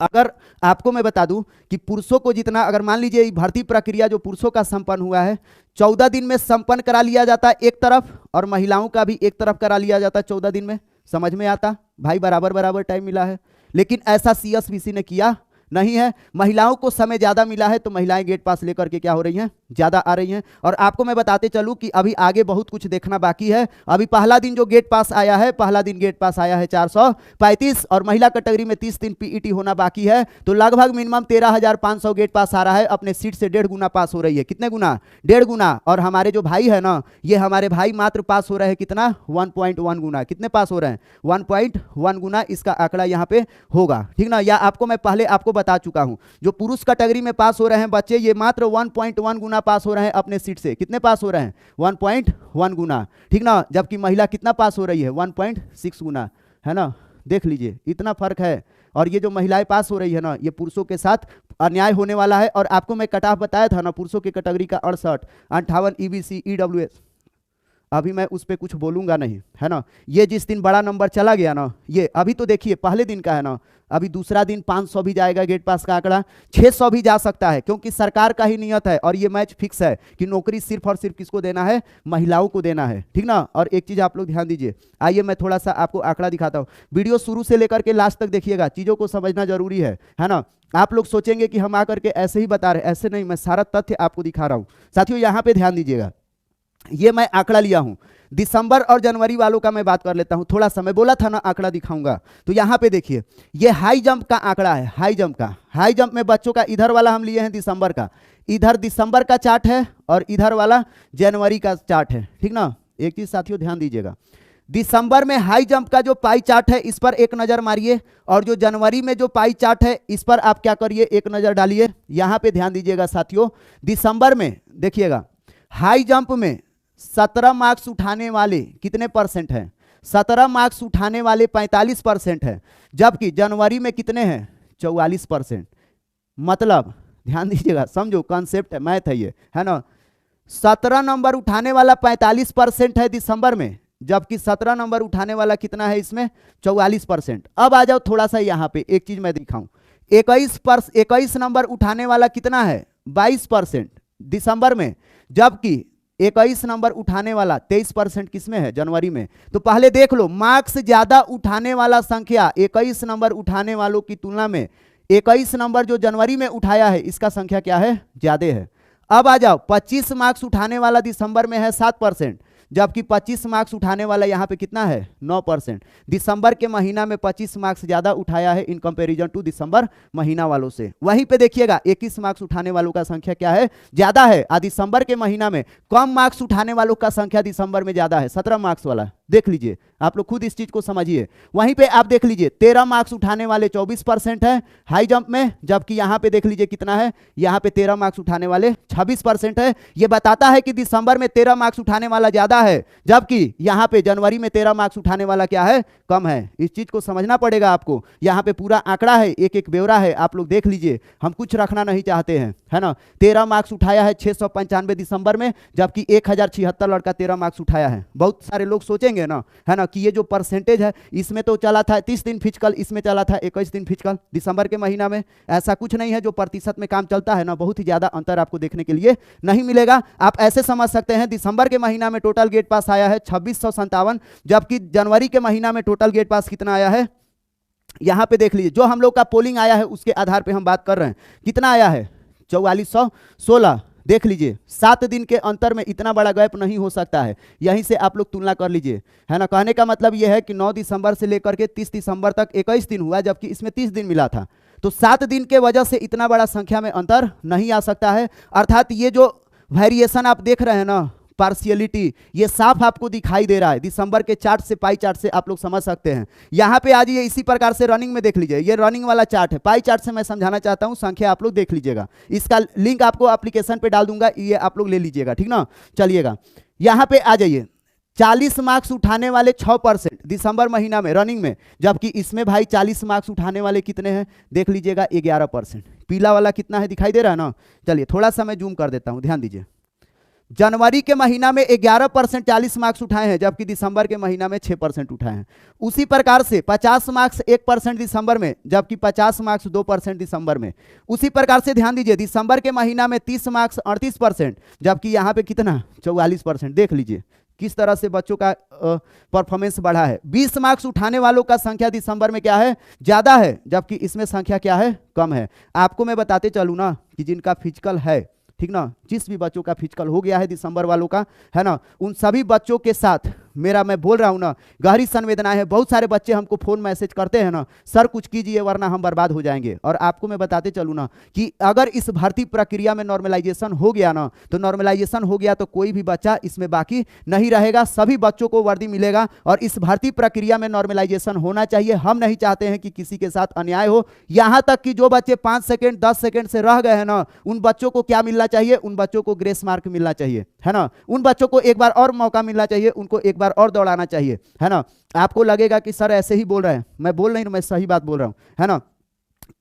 अगर आपको मैं बता दूं कि पुरुषों को जितना, अगर मान लीजिए भर्ती प्रक्रिया जो पुरुषों का संपन्न हुआ है 14 दिन में संपन्न करा लिया जाता एक तरफ, और महिलाओं का भी एक तरफ करा लिया जाता 14 दिन में, समझ में आता भाई, बराबर बराबर टाइम मिला है। लेकिन ऐसा सीएसबीसी ने किया नहीं है। महिलाओं को समय ज्यादा मिला है तो महिलाएं गेट पास लेकर के क्या हो रही हैं, ज्यादा आ रही हैं। और आपको मैं बताते चलूं कि अभी आगे बहुत कुछ देखना बाकी है। अभी पहला दिन जो गेट पास आया है, पहला दिन गेट पास आया है 435, और महिला कैटेगरी में 30 दिन पीईटी होना बाकी है। तो लगभग मिनिमम 13,500 गेट पास आ रहा है, अपने सीट से 1.5 गुना पास हो रही है। कितने गुना? 1.5 गुना। और हमारे जो भाई है ना, ये हमारे भाई मात्र पास हो रहे हैं कितना, 1.1 गुना। कितने पास हो रहे हैं? 1.1 गुना इसका आंकड़ा यहाँ पे होगा, ठीक ना। या आपको मैं पहले आपको बता चुका हूं, जो पुरुष कैटेगरी में पास हो रहे हैं बच्चे, ये मात्र 1.1 गुना पास हो रहे हैं अपने सीट से। कितने पास हो रहे हैं? 1.1 गुना, ठीक ना। जबकि महिला कितना पास हो रही है? 1.6 गुना, है ना। देख लीजिए इतना फर्क है। और ये जो महिलाएं पास हो रही है ना, ये पुरुषों के साथ अन्याय होने वाला है। और आपको मैं कट ऑफ बताया था ना, पुरुषों की कैटेगरी का 68, 58 ईबीसी ईडब्ल्यूएस, अभी मैं उस पर कुछ बोलूंगा नहीं, है ना। ये जिस दिन बड़ा नंबर चला गया ना, ये अभी तो देखिए पहले दिन का है ना, अभी दूसरा दिन 500 भी जाएगा गेट पास का आंकड़ा, 600 भी जा सकता है, क्योंकि सरकार का ही नियत है। और ये मैच फिक्स है कि नौकरी सिर्फ और सिर्फ किसको देना है? महिलाओं को देना है, ठीक ना। और एक चीज आप लोग ध्यान दीजिए, आइए मैं थोड़ा सा आपको आंकड़ा दिखाता हूँ। वीडियो शुरू से लेकर के लास्ट तक देखिएगा, चीजों को समझना जरूरी है ना। आप लोग सोचेंगे कि हम आकर के ऐसे ही बता रहे, ऐसे नहीं, मैं सारा तथ्य आपको दिखा रहा हूँ। साथियों यहाँ पे ध्यान दीजिएगा, ये मैं आंकड़ा लिया हूं दिसंबर और जनवरी वालों का। मैं बात कर लेता हूं थोड़ा सा, मैं बोला था ना आंकड़ा दिखाऊंगा। तो यहां पे देखिए, ये हाई जंप का आंकड़ा है, हाई जंप का। हाई जंप में बच्चों का इधर वाला हम लिए हैं दिसंबर का, इधर दिसंबर का चार्ट है और इधर वाला जनवरी का चार्ट है, ठीक ना। एक चीज साथियों ध्यान दीजिएगा, दिसंबर में हाई जंप का जो पाई चार्ट है इस पर एक नजर मारिए, और जो जनवरी में जो पाई चार्ट है इस पर आप क्या करिए, एक नजर डालिए। यहां पे ध्यान दीजिएगा साथियों, दिसंबर में देखिएगा हाई जंप में 17 मार्क्स उठाने वाले कितने परसेंट हैं? 17 मार्क्स उठाने वाले 45% है, जबकि जनवरी में कितने हैं? 44%। मतलब ध्यान दीजिएगा, समझो कॉन्सेप्ट है, मैथ है ये, है ना। 17 नंबर उठाने वाला 45% है दिसंबर में, जबकि 17 नंबर उठाने वाला कितना है इसमें? 44%। अब आ जाओ थोड़ा सा यहाँ पे, एक चीज मैं दिखाऊं। 21 नंबर उठाने वाला कितना है? 22% दिसंबर में, जबकि 21 नंबर उठाने वाला 23% किसमें है? जनवरी में। तो पहले देख लो, मार्क्स ज्यादा उठाने वाला संख्या 21 नंबर उठाने वालों की तुलना में 21 नंबर जो जनवरी में उठाया है इसका संख्या क्या है, ज्यादा है। अब आ जाओ, 25 मार्क्स उठाने वाला दिसंबर में है 7%, जबकि 25 मार्क्स उठाने वाला यहाँ पे कितना है, 9%। दिसंबर के महीना में 25 मार्क्स ज्यादा उठाया है इन कंपैरिजन टू दिसंबर महीना वालों से। वहीं पे देखिएगा 21 मार्क्स उठाने वालों का संख्या क्या है, ज्यादा है। दिसंबर के महीना में कम मार्क्स उठाने वालों का संख्या दिसंबर में ज्यादा है, 17 मार्क्स वाला। देख लीजिए, आप लोग खुद इस चीज को समझिए। वहीं पे आप देख लीजिए 13 मार्क्स उठाने वाले 24% है हाई जंप में, जबकि यहां पे देख लीजिए कितना है, यहां पे 13 मार्क्स उठाने वाले 26% है। यह बताता है कि दिसंबर में 13 मार्क्स उठाने वाला ज्यादा है, जबकि यहां पे जनवरी में 13 मार्क्स उठाने वाला क्या है, कम है। इस चीज को समझना पड़ेगा आपको। यहां पे पूरा आंकड़ा है, एक एक ब्यौरा है, आप लोग देख लीजिए। हम कुछ रखना नहीं चाहते हैं, है ना। 13 मार्क्स उठाया है 695 दिसंबर में, जबकि 1076 लड़का 13 मार्क्स उठाया है। बहुत सारे लोग सोचेंगे ना, है ना, कि ये जो परसेंटेज है इसमें तो चला था 30 दिन फिजिकल, इसमें चला था 21 दिन फिजिकल दिसंबर के महीना में। ऐसा कुछ नहीं है, जो प्रतिशत में काम चलता है ना, बहुत ही ज्यादा अंतर आपको देखने के लिए नहीं मिलेगा। आप ऐसे समझ सकते हैं, दिसंबर के महीना में टोटल गेट पास आया है 2657, जबकि जनवरी के महीना में टोटल गेट पास कितना आया है, यहां पे देख लीजिए। जो हम लोग का पोलिंग आया है उसके आधार पर हम बात कर रहे हैं, कितना आया है, 4416। देख लीजिए, 7 दिन के अंतर में इतना बड़ा गैप नहीं हो सकता है। यहीं से आप लोग तुलना कर लीजिए, है ना। कहने का मतलब यह है कि 9 दिसंबर से लेकर के 30 दिसंबर तक 21 दिन हुआ, जबकि इसमें 30 दिन मिला था। तो 7 दिन के वजह से इतना बड़ा संख्या में अंतर नहीं आ सकता है। अर्थात ये जो वेरिएशन आप देख रहे हैं ना, पार्शियलिटी, ये साफ आपको दिखाई दे रहा है। दिसंबर के चार्ट से, पाई चार्ट से आप लोग समझ सकते हैं। यहां पे आज ये इसी प्रकार से रनिंग में देख लीजिए, ये रनिंग वाला चार्ट है। पाई चार्ट से मैं समझाना चाहता हूं, संख्या आप लोग देख लीजिएगा। इसका लिंक आपको एप्लीकेशन पे डाल दूंगा, ये आप लोग ले लीजिएगा, ठीक ना। चलिएगा, यहां पे आ जाइए। 40 मार्क्स उठाने वाले 6% दिसंबर महीना में रनिंग में, जबकि इसमें भाई 40 मार्क्स उठाने वाले कितने हैं, देख लीजिएगा 11%। पीला वाला कितना है, दिखाई दे रहा है ना। चलिए थोड़ा सा मैं जूम कर देता हूं, ध्यान दीजिए। जनवरी के महीना में 11% 40 मार्क्स उठाए हैं, जबकि दिसंबर के महीना में 6% उठाए हैं। उसी प्रकार से 50 मार्क्स 1% दिसंबर में, जबकि 50 मार्क्स 2% दिसंबर में। उसी प्रकार से ध्यान दीजिए, दिसंबर के महीना में 30 मार्क्स 38%, जबकि यहाँ पे कितना, 44%। देख लीजिए किस तरह से बच्चों का परफॉर्मेंस बढ़ा है। 20 मार्क्स उठाने वालों का संख्या दिसंबर में क्या है, ज्यादा है, जबकि इसमें संख्या क्या है, कम है। आपको मैं बताते चलूँ ना कि जिनका फिजिकल है, ठीक ना, जिस भी बच्चों का फिजिकल हो गया है दिसंबर वालों का, है ना, उन सभी बच्चों के साथ मेरा, मैं बोल रहा हूं ना, गहरी संवेदनाएं है। बहुत सारे बच्चे हमको फोन मैसेज करते हैं ना, सर कुछ कीजिए वरना हम बर्बाद हो जाएंगे। और आपको मैं बताते चलूं ना कि अगर इस भर्ती प्रक्रिया में नॉर्मलाइजेशन हो गया ना, तो नॉर्मलाइजेशन हो गया तो कोई भी बच्चा इसमें बाकी नहीं रहेगा, सभी बच्चों को वर्दी मिलेगा। और इस भर्ती प्रक्रिया में नॉर्मलाइजेशन होना चाहिए। हम नहीं चाहते हैं कि किसी के साथ अन्याय हो। यहां तक कि जो बच्चे 5 सेकेंड 10 सेकेंड से रह गए हैं ना, उन बच्चों को क्या मिलना चाहिए, उन बच्चों को ग्रेस मार्क मिलना चाहिए, है ना। उन बच्चों को एक बार और मौका मिलना चाहिए, उनको एक बार और दौड़ाना चाहिए, है ना। आपको लगेगा कि सर ऐसे ही बोल रहे हैं, मैं बोल नहीं, मैं सही बात बोल रहा हूं, है ना।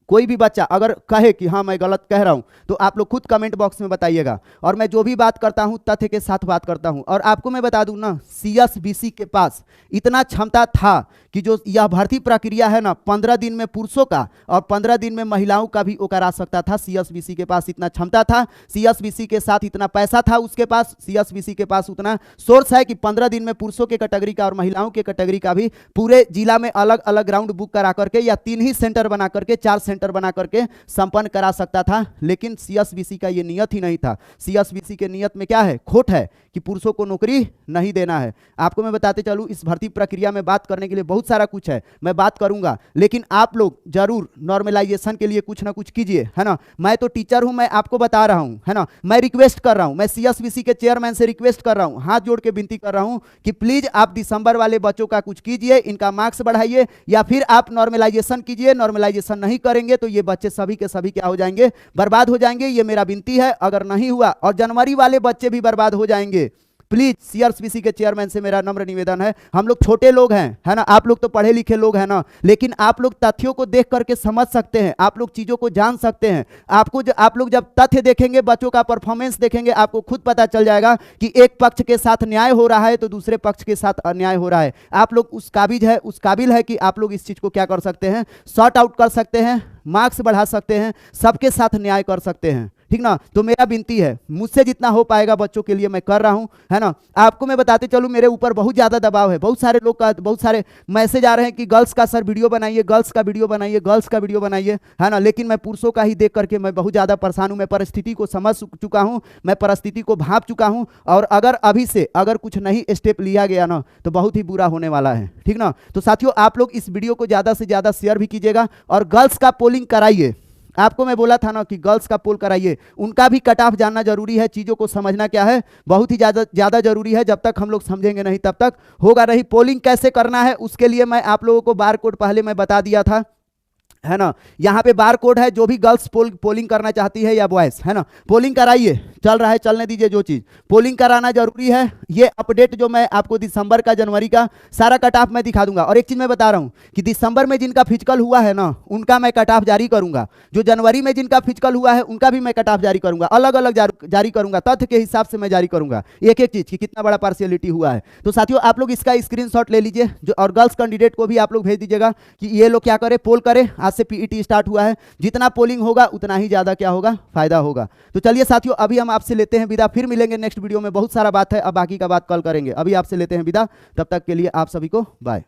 कोई भी बच्चा अगर कहे कि हाँ मैं गलत कह रहा हूं, तो आप लोग खुद कमेंट बॉक्स में बताइएगा। और मैं जो भी बात करता हूं तथ्य के साथ बात करता हूं। और आपको मैं बता दूं ना, सीएसबीसी के पास इतना क्षमता था कि जो यह भर्ती प्रक्रिया है ना, 15 दिन में पुरुषों का और 15 दिन में महिलाओं का भी वो करा सकता था। सीएसबीसी के पास इतना क्षमता था, सीएसबीसी के साथ इतना पैसा था उसके पास, सीएसबीसी के पास उतना सोर्स है कि 15 दिन में पुरुषों के कैटेगरी का और महिलाओं के कैटेगरी का भी पूरे जिला में अलग अलग ग्राउंड बुक करा करके, या 3 ही सेंटर बना करके, 4 सेंटर बना करके संपन्न करा सकता था। लेकिन सीएसबीसी का ये नियत ही नहीं था। सीएसबीसी के नियत में क्या है, खोट है कि पुरुषों को नौकरी नहीं देना है। आपको मैं बताते चलूं, इस भर्ती प्रक्रिया में बात करने के लिए बहुत सारा कुछ है, मैं बात करूंगा, लेकिन आप लोग जरूर नॉर्मलाइजेशन के लिए कुछ ना कुछ कीजिए, है ना। मैं तो टीचर हूं, मैं आपको बता रहा हूं, है ना। मैं रिक्वेस्ट कर रहा हूं, मैं सीएसबीसी के चेयरमैन से रिक्वेस्ट कर रहा हूं, हाथ जोड़ के विनती कर रहा हूं कि प्लीज आप दिसंबर वाले बच्चों का कुछ कीजिए, इनका मार्क्स बढ़ाइए, या फिर आप नॉर्मलाइजेशन कीजिए। नॉर्मलाइजेशन नहीं करेंगे तो ये बच्चे सभी के सभी क्या हो जाएंगे, बर्बाद हो जाएंगे। ये मेरा विनती है। अगर नहीं हुआ और जनवरी वाले बच्चे भी बर्बाद हो जाएंगे, प्लीज सीआरसीबीसी के चेयरमैन से मेरा नम्र निवेदन है। हम लोग छोटे लोग हैं, है ना, आप लोग तो पढ़े लिखे लोग हैं ना, लेकिन आप लोग तथ्यों को देख करके समझ सकते हैं, आप लोग चीजों को जान सकते हैं। आप लोग जब तथ्य देखेंगे, बच्चों का परफॉर्मेंस देखेंगे, आपको खुद पता चल जाएगा कि एक पक्ष के साथ न्याय हो रहा है तो दूसरे पक्ष के साथ अन्याय हो रहा है। आप लोग उस काबिल है कि आप लोग इस चीज को क्या कर सकते हैं, सॉर्ट आउट कर सकते हैं, मार्क्स बढ़ा सकते हैं, सबके साथ न्याय कर सकते हैं। ठीक ना। तो मेरा विनती है, मुझसे जितना हो पाएगा बच्चों के लिए मैं कर रहा हूं, है ना। आपको मैं बताते चलूं, मेरे ऊपर बहुत ज्यादा दबाव है, बहुत सारे लोग का, बहुत सारे मैसेज आ रहे हैं कि गर्ल्स का सर वीडियो बनाइए, गर्ल्स का वीडियो बनाइए, गर्ल्स का वीडियो बनाइए, है ना। लेकिन मैं पुरुषों का ही देख करके मैं बहुत ज्यादा परेशान हूं। मैं परिस्थिति को समझ चुका हूं, मैं परिस्थिति को भांप चुका हूं, और अगर अभी से अगर कुछ नहीं स्टेप लिया गया ना तो बहुत ही बुरा होने वाला है, ठीक ना। तो साथियों, आप लोग इस वीडियो को ज्यादा से ज्यादा शेयर भी कीजिएगा, और गर्ल्स का पोलिंग कराइए। आपको मैं बोला था ना कि गर्ल्स का पोल कराइए, उनका भी कट ऑफ जानना जरूरी है, चीजों को समझना क्या है बहुत ही ज्यादा जरूरी है। जब तक हम लोग समझेंगे नहीं तब तक होगा नहीं। पोलिंग कैसे करना है उसके लिए मैं आप लोगों को बार कोड पहले मैं बता दिया था, है ना। यहाँ पे बार कोड है, जो भी गर्ल्स पोलिंग करना चाहती है या बॉयज, है ना, पोलिंग कराइए। चल रहा है, चलने दीजिए, जो चीज पोलिंग कराना जरूरी है। ये अपडेट जो मैं आपको दिसंबर का, जनवरी का सारा कट ऑफ मैं दिखा दूंगा। और एक चीज मैं बता रहा हूं कि दिसंबर में जिनका फिजिकल हुआ है ना उनका मैं कट ऑफ जारी करूंगा, जो जनवरी में जिनका फिजिकल हुआ है उनका भी मैं कट ऑफ जारी करूंगा, अलग अलग जारी करूंगा, तथ्य के हिसाब से मैं जारी करूंगा एक एक चीज की कितना बड़ा पार्शियलिटी हुआ है। तो साथियों, आप लोग इसका स्क्रीनशॉट ले लीजिए, जो और गर्ल्स कैंडिडेट को भी आप लोग भेज दीजिएगा कि ये लोग क्या करे, पोल करे। आज से पीईटी स्टार्ट हुआ है, जितना पोलिंग होगा उतना ही ज्यादा क्या होगा, फायदा होगा। तो चलिए साथियों, अभी हम आपसे लेते हैं विदा, फिर मिलेंगे नेक्स्ट वीडियो में। बहुत सारा बात है, अब बाकी का बात कल करेंगे। अभी आपसे लेते हैं विदा, तब तक के लिए आप सभी को बाय।